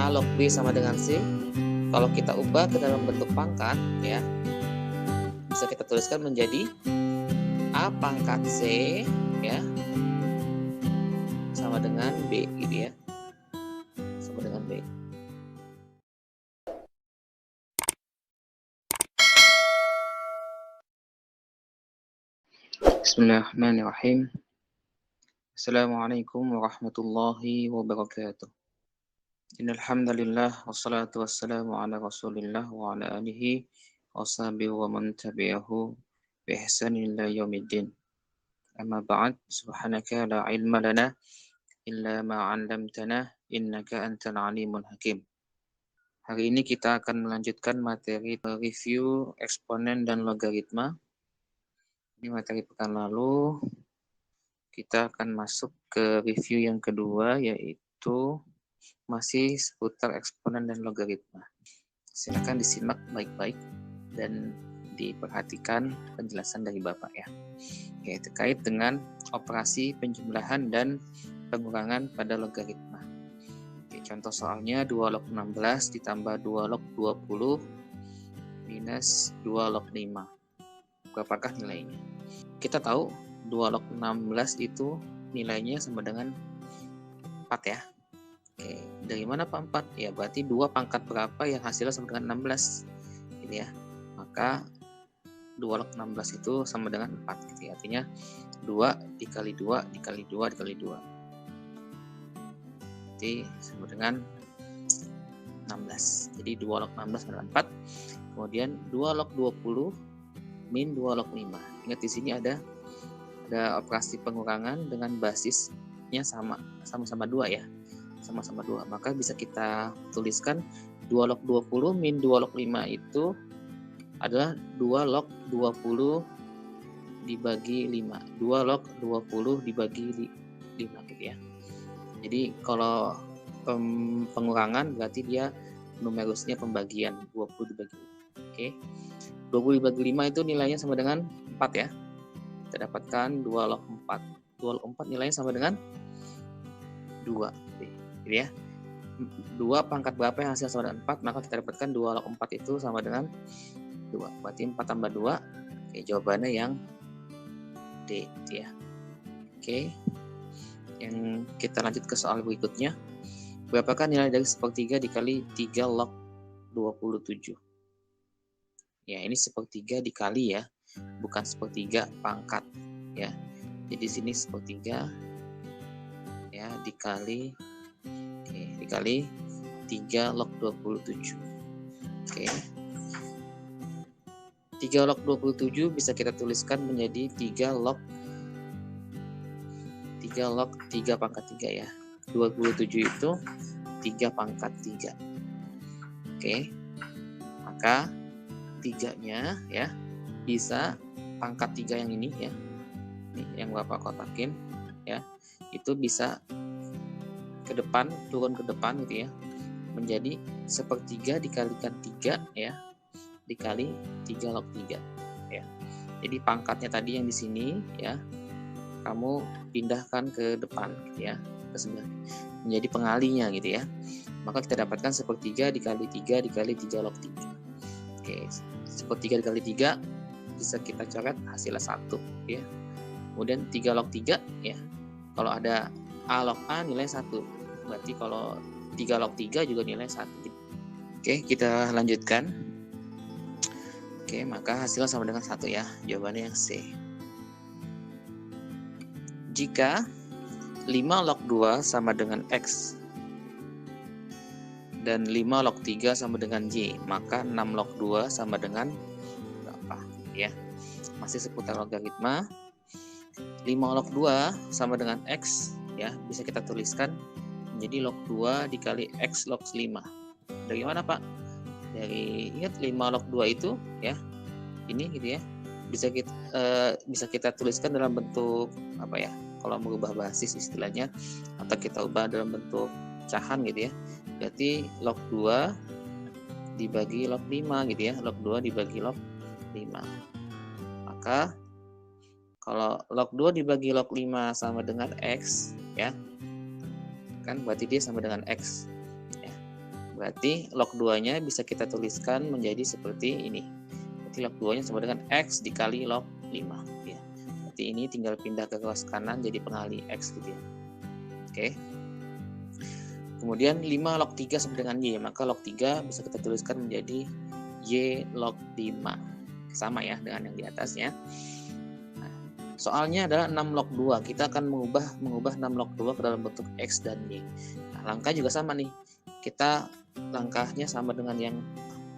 A log B sama dengan C, kalau kita ubah ke dalam bentuk pangkat ya, bisa kita tuliskan menjadi A pangkat C ya sama dengan B gitu ya. Sama dengan B. Bismillahirrahmanirrahim. Assalamualaikum warahmatullahi wabarakatuh. Innal hamdalillah wassalatu wassalamu ala Rasulillah wa ala alihi washabihi wa man tabi'ahu bi ihsanin ila yaumiddin. Amma ba'd, subhanaka la ilma lana illa ma 'allamtana innaka antal alimul hakim. Hari ini kita akan melanjutkan materi review eksponen dan logaritma. Ini materi pekan lalu. Kita akan masuk ke review yang kedua, yaitu masih seputar eksponen dan logaritma. Silakan disimak baik-baik dan diperhatikan penjelasan dari Bapak ya. Oke, terkait dengan operasi penjumlahan dan pengurangan pada logaritma. Oke, contoh soalnya 2 log 16 ditambah 2 log 20 minus 2 log 5. Berapakah nilainya? Kita tahu 2 log 16 itu nilainya sama dengan 4 ya. Oke, dari mana Pak 4? Ya berarti 2 pangkat berapa yang hasilnya sama dengan 16 gitu ya. Maka 2 log 16 itu sama dengan 4 gitu ya. Artinya 2 dikali 2 dikali 2 dikali 2. Jadi sama dengan 16. Jadi 2 log 16 sama dengan 4. Kemudian 2 log 20 min 2 log 5. Ingat di sini ada operasi pengurangan dengan basisnya sama-sama 2 ya. Sama-sama 2. Maka bisa kita tuliskan 2 log 20 min 2 log 5 itu adalah 2 log 20 dibagi 5. 2 log 20 dibagi 5 gitu ya. Jadi kalau pengurangan berarti dia numerusnya pembagian 20 dibagi 5. Oke. 20 dibagi 5 itu nilainya sama dengan 4 ya. Kita dapatkan 2 log 4. 2 log 4 nilainya sama dengan 2. Gitu ya. 2 pangkat berapa yang hasil sama dengan 4, maka kita dapatkan 2 log 4 itu sama dengan 2. Berarti 4 tambah 2. Oke, jawabannya yang D gitu ya. Oke. Yang kita lanjut ke soal berikutnya. Berapakah nilai dari sepertiga dikali 3 log 27? Ya, ini sepertiga dikali ya, bukan sepertiga pangkat ya. Jadi di sini sepertiga ya dikali dikali 3 log 27. Oke. 3 log 27 bisa kita tuliskan menjadi 3 log 3 pangkat 3 ya. 27 itu 3 pangkat 3. Oke. Maka 3-nya ya bisa pangkat 3 yang ini ya. Ini yang Bapak kotakin ya. Itu bisa ke depan, turun ke depan gitu ya. Menjadi sepertiga dikalikan 3 ya. Dikali 3 log 3 ya. Jadi pangkatnya tadi yang di sini ya, kamu pindahkan ke depan gitu ya, ke sebelah. Menjadi pengalinya gitu ya. Maka kita dapatkan sepertiga dikali 3 dikali 3 log 3. Oke, sepertiga dikali 3 bisa kita coret hasilnya 1 ya. Kemudian 3 log 3 ya. Kalau ada A log A nilai 1. Berarti kalau 3 log 3 juga nilai 1. Oke, kita lanjutkan. Oke, maka hasilnya sama dengan 1 ya. Jawabannya yang C. Jika 5 log 2 sama dengan X dan 5 log 3 sama dengan Y, maka 6 log 2 sama dengan berapa ya. Masih seputar logaritma. 5 log 2 sama dengan X ya, bisa kita tuliskan menjadi log 2 dikali X log 5. Dari mana Pak? Dari, ingat 5 log 2 itu ya, ini gitu ya, bisa kita tuliskan dalam bentuk apa ya, kalau merubah basis istilahnya, atau kita ubah dalam bentuk pecahan gitu ya. Berarti log 2 dibagi log 5 gitu ya. Log 2 dibagi log 5. Maka kalau log 2 dibagi log 5 sama dengan X ya, kan berarti dia sama dengan X ya. Berarti log 2-nya bisa kita tuliskan menjadi seperti ini. Berarti log 2-nya sama dengan X dikali log 5. Ya. Berarti ini tinggal pindah ke kelas kanan jadi pengali X gitu ya. Oke. Kemudian 5 log 3 sama dengan Y. Maka log 3 bisa kita tuliskan menjadi Y log 5. Sama ya dengan yang di atasnya. Nah, soalnya adalah 6 log 2. Kita akan mengubah 6 log 2 ke dalam bentuk X dan Y. Nah, langkah juga sama nih. Kita langkahnya sama dengan yang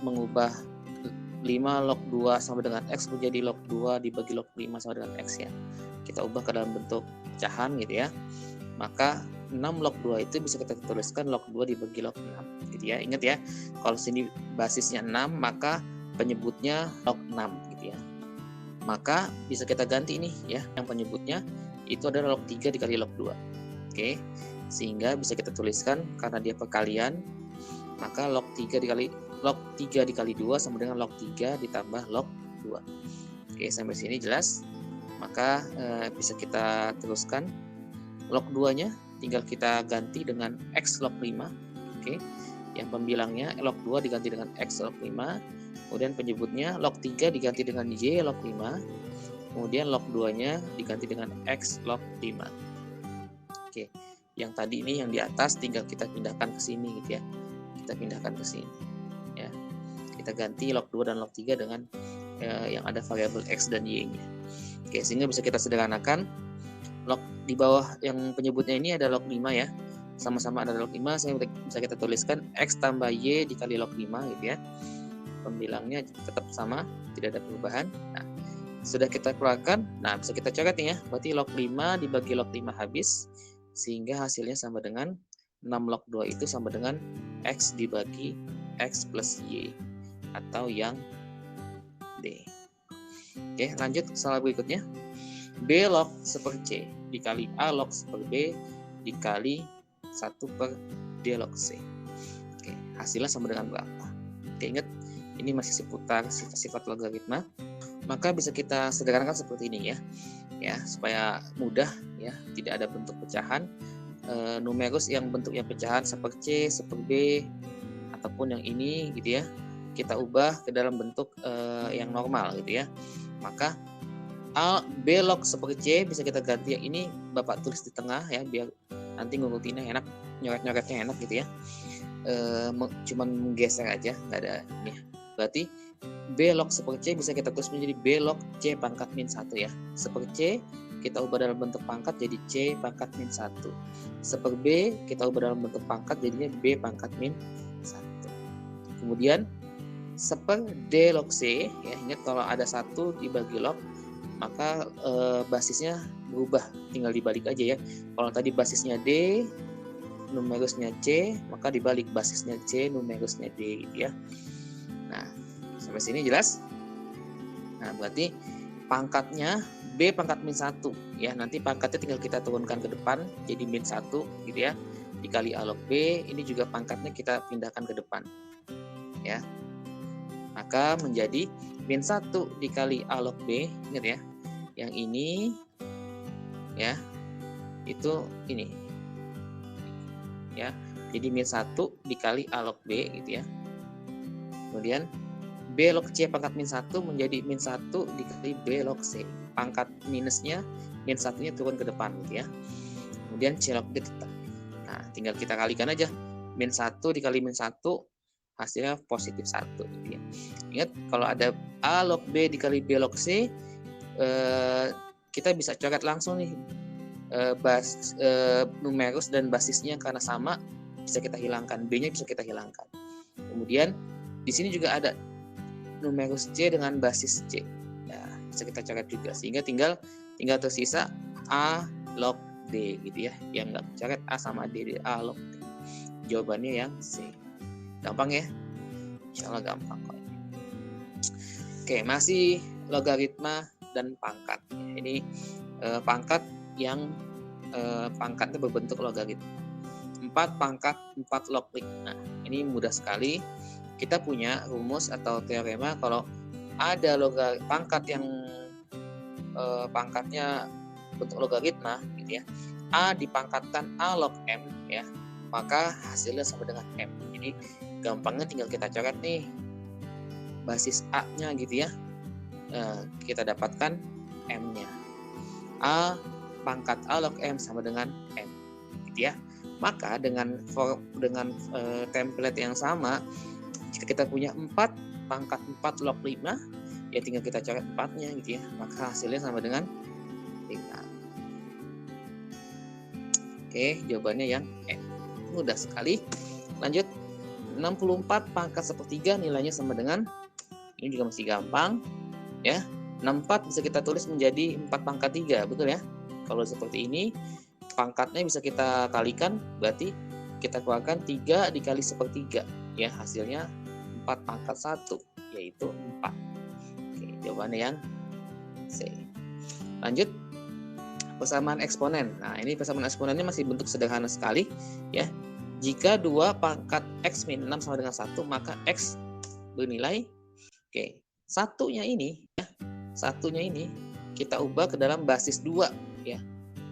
mengubah 5 log 2 sama dengan X menjadi log 2 dibagi log 5 sama dengan X ya. Kita ubah ke dalam bentuk pecahan gitu ya. Maka 6 log 2 itu bisa kita tuliskan log 2 dibagi log 6 gitu ya. Ingat ya, kalau sini basisnya 6 maka penyebutnya log 6 gitu ya. Maka bisa kita ganti nih ya, yang penyebutnya itu adalah log 3 dikali log 2. Oke. Sehingga bisa kita tuliskan karena dia perkalian, maka log 3 dikali 2 sama dengan log 3 ditambah log 2. Oke, sampai sini jelas. Maka bisa kita teruskan log 2-nya tinggal kita ganti dengan X log 5. Oke. Yang pembilangnya log 2 diganti dengan X log 5. Kemudian penyebutnya log 3 diganti dengan Y log 5. Kemudian log 2-nya diganti dengan X log 5. Oke. Yang tadi ini yang di atas tinggal kita pindahkan ke sini gitu ya. Kita pindahkan ke sini. Ya. Kita ganti log 2 dan log 3 dengan yang ada variabel X dan Y-nya. Oke, sehingga bisa kita sederhanakan. Log di bawah yang penyebutnya ini ada log 5 ya. Sama-sama ada log 5, sehingga bisa kita tuliskan X tambah Y dikali log 5 gitu ya. Pembilangnya tetap sama, tidak ada perubahan. Nah, sudah kita keluarkan. Nah, bisa kita coret nih ya. Berarti log 5 dibagi log 5 habis. Sehingga hasilnya sama dengan 6 log 2 itu sama dengan X dibagi X plus Y. Atau yang D. Oke, lanjut soal berikutnya. B log 1 C dikali A log 1 B dikali 1 per D log C. Oke, hasilnya sama dengan berapa? Oke, ingat ini masih seputar sifat-sifat logaritma. Maka bisa kita sederhanakan seperti ini ya. Ya, supaya mudah ya, tidak ada bentuk pecahan. Numerus yang bentuknya pecahan 1 C, 1 B ataupun yang ini gitu ya. Kita ubah ke dalam bentuk yang normal gitu ya. Maka B log 1 C bisa kita ganti yang ini Bapak tulis di tengah ya, biar nanti ngurutinnya enak, nyoret-nyoretnya enak gitu ya. Cuman menggeser aja, nggak ada ini. Berarti B log 1 C bisa kita tulis menjadi B log C pangkat min 1 ya. 1 C kita ubah dalam bentuk pangkat jadi C pangkat min 1. 1 B kita ubah dalam bentuk pangkat jadinya B pangkat min 1. Kemudian 1 D log C ya, ingat kalau ada 1 dibagi log maka basisnya berubah, tinggal dibalik aja ya. Kalau tadi basisnya D, numerusnya C, maka dibalik basisnya C, numerusnya D gitu ya. Nah, sampai sini jelas? Nah, berarti pangkatnya B pangkat min 1 ya. Nanti pangkatnya tinggal kita turunkan ke depan jadi min 1 gitu ya. Dikali A log B, ini juga pangkatnya kita pindahkan ke depan. Ya. Maka menjadi min 1 dikali A log B, ingat ya. Yang ini ya. Itu ini. Ya. Jadi min 1 dikali A log B gitu ya. Kemudian B log C pangkat min 1 menjadi min 1 dikali B log C. Pangkat minusnya min 1-nya turun ke depan gitu ya. Kemudian C log D tetap. Nah, tinggal kita kalikan aja. Min 1 dikali min 1 hasilnya positif 1 gitu ya. Ingat kalau ada A log B dikali B log C, kita bisa coret langsung nih numerus dan basisnya karena sama bisa kita hilangkan, B-nya bisa kita hilangkan. Kemudian di sini juga ada numerus C dengan basis C. Ya, bisa kita coret juga sehingga tinggal tersisa A log D gitu ya. Yang nggak coret A sama D, A log D. Jawabannya yang C. Gampang ya? Insya Allah gampang kok. Oke, masih logaritma dan pangkat. Ini pangkat yang pangkatnya berbentuk logaritma. 4 pangkat 4 log 5. Nah, ini mudah sekali. Kita punya rumus atau teorema kalau ada pangkat yang pangkatnya bentuk logaritma gitu ya. A dipangkatkan A log M ya. maka hasilnya sama dengan M. Jadi gampangnya tinggal kita coret nih basis A-nya gitu ya. Kita dapatkan M-nya. A pangkat A log M sama dengan M gitu ya. Maka dengan template yang sama, jika kita punya 4 pangkat 4 log 5, ya tinggal kita coret 4-nya gitu ya. Maka hasilnya sama dengan 5. Oke, jawabannya yang M. Mudah sekali. Lanjut, 64 pangkat 1/3 nilainya sama dengan, ini juga masih gampang ya. 64 bisa kita tulis menjadi 4 pangkat 3, betul ya? Kalau seperti ini, pangkatnya bisa kita kalikan, berarti kita keluarkan 3 dikali 1/3 ya, hasilnya 4 pangkat 1, yaitu 4. Oke, jawabannya yang C. Lanjut, persamaan eksponen. Nah, ini persamaan eksponennya masih bentuk sederhana sekali ya. Jika 2 pangkat X min 6 sama dengan 1, maka X bernilai, satunya ini kita ubah ke dalam basis 2 ya.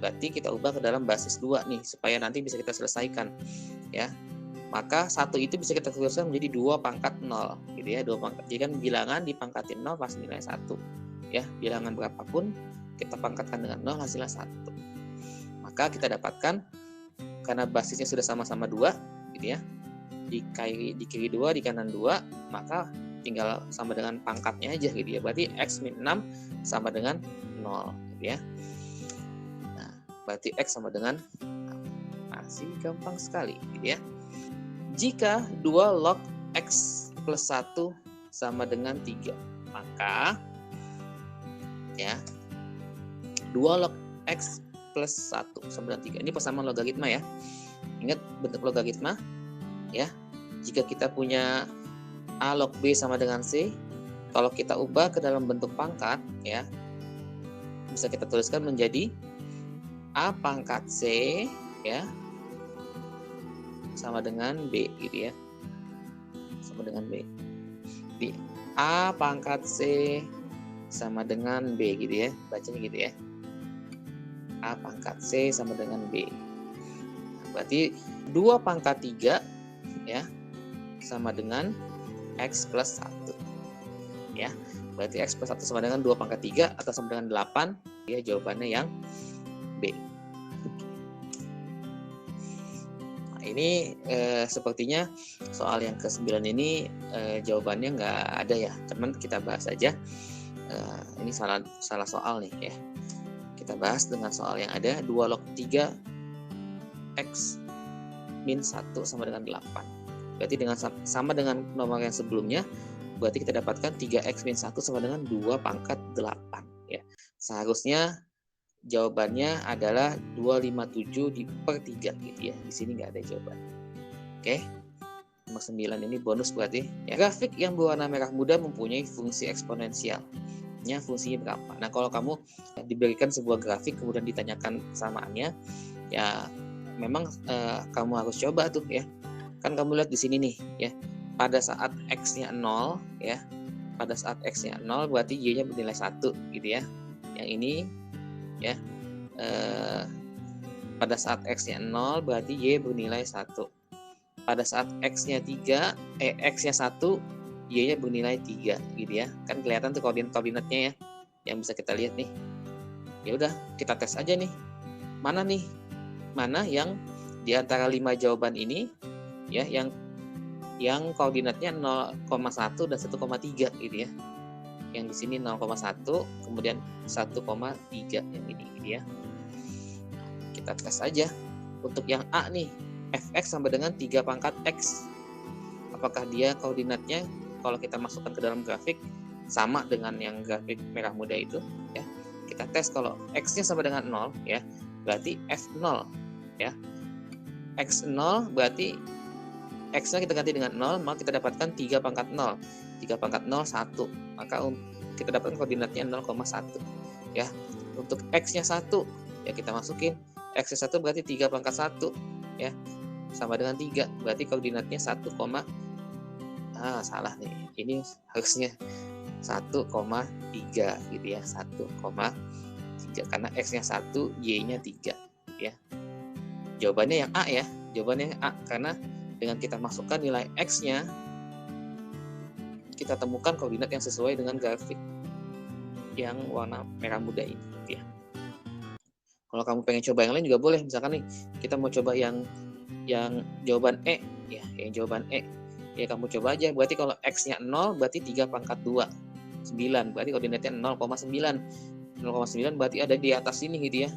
Berarti kita ubah ke dalam basis 2 nih, supaya nanti bisa kita selesaikan ya. Maka 1 itu bisa kita tuliskan menjadi 2 pangkat 0 gitu ya. 2 pangkat. Jadi kan bilangan dipangkatin 0 pasti nilai 1 ya. Bilangan berapapun kita pangkatkan dengan 0 hasilnya 1. Maka kita dapatkan, karena basisnya sudah sama-sama 2 gitu ya, di kiri 2, di kanan 2, maka tinggal sama dengan pangkatnya aja gitu ya. Berarti X min 6 sama dengan 0 gitu ya. Nah, berarti X sama dengan 6. Masih gampang sekali gitu ya. Jika 2 log X plus 1 sama dengan 3, maka ya 2 log X plus 1 sama dengan 3. Ini persamaan logaritma ya. Ingat bentuk logaritma ya. Jika kita punya A log B sama dengan C, kalau kita ubah ke dalam bentuk pangkat ya, bisa kita tuliskan menjadi A pangkat C ya sama dengan B gitu ya. Sama dengan B. Di A pangkat C sama dengan B gitu ya. Bacanya gitu ya. A pangkat C sama dengan B. Nah, berarti 2 pangkat 3 ya sama dengan X plus 1 ya. Berarti X plus 1 sama dengan 2 pangkat 3 atau sama dengan 8 ya, jawabannya yang B. Nah, ini sepertinya soal yang ke-9 ini jawabannya nggak ada ya, teman, kita bahas aja. Ini salah soal nih ya. Kita bahas dengan soal yang ada 2 log 3 X min 1 sama dengan 8. Berarti dengan sama dengan nomor yang sebelumnya, berarti kita dapatkan 3X min 1 sama dengan 2 pangkat 8 ya. Seharusnya jawabannya adalah 257 per 3 gitu ya. Di sini nggak ada jawaban. Oke. Nomor 9 ini bonus berarti ya. Grafik yang berwarna merah muda mempunyai fungsi eksponensial. Fungsinya berapa? Nah, kalau kamu diberikan sebuah grafik kemudian ditanyakan kesamaannya, ya memang kamu harus coba tuh ya. Kan kamu lihat di sini nih ya. Pada saat X-nya 0 ya. Pada saat X-nya 0 berarti Y-nya bernilai 1 gitu ya. Yang ini ya. Pada saat X-nya 0 berarti Y bernilai 1. Pada saat X-nya 1, Y-nya bernilai 3 gitu ya. Kan kelihatan tuh koordinatnya ya, yang bisa kita lihat nih. Ya udah, kita tes aja nih. Mana yang di antara 5 jawaban ini ya, yang koordinatnya 0,1 dan 1,3 gitu ya. Yang di sini 0,1, kemudian 1,3 yang ini gitu ya. Kita tes aja. Untuk yang A nih, Fx sama dengan 3 pangkat X. Apakah dia koordinatnya kalau kita masukkan ke dalam grafik sama dengan yang grafik merah muda itu ya. Kita tes kalau X-nya sama dengan 0 ya, berarti F0 ya. X0 berarti X-nya kita ganti dengan 0, maka kita dapatkan 3 pangkat 0. 3 pangkat 0, 1. Maka kita dapatkan koordinatnya 0,1 ya. Untuk X-nya 1 ya kita masukin. X-nya 1 berarti 3 pangkat 1 ya. Sama dengan 3, berarti koordinatnya 1, salah nih. Ini harusnya 1,3 gitu ya. 1,3 karena X-nya 1, Y-nya 3 ya. Jawabannya yang A ya. Jawabannya A, karena dengan kita masukkan nilai X-nya, kita temukan koordinat yang sesuai dengan grafik yang warna merah muda ini. Ya. Kalau kamu pengen coba yang lain juga boleh. Misalkan nih, kita mau coba yang jawaban E, ya, yang jawaban E. Ya kamu coba aja. Berarti kalau X-nya 0, berarti 3 pangkat 2. 9, berarti koordinatnya 0,9. 0,9 berarti ada di atas sini gitu ya.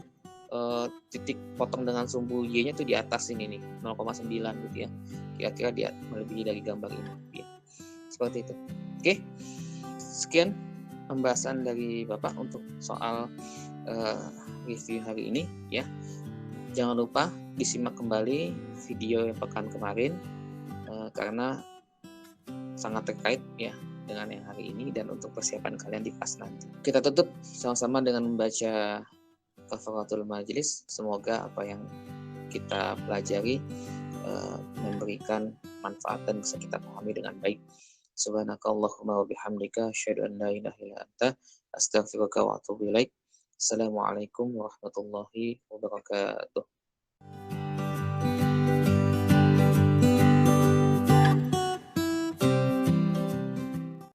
Titik potong dengan sumbu Y-nya tuh di atas ini nih, 0,9 gitu ya. Kira-kira dia melebihi dari gambar ini. Ya. Seperti itu. Oke. Sekian pembahasan dari Bapak untuk soal review hari ini ya. Jangan lupa disimak kembali video yang pekan kemarin karena sangat terkait ya dengan yang hari ini dan untuk persiapan kalian di kelas nanti. Kita tutup sama-sama dengan membaca kafaratul majelis. Semoga apa yang kita pelajari memberikan manfaat dan bisa kita pahami dengan baik. Subhanakallahumma wa bihamdika asyhadu an la ilaha illa anta astaghfiruka wa atubu ilaik. Assalamualaikum warahmatullahi wabarakatuh.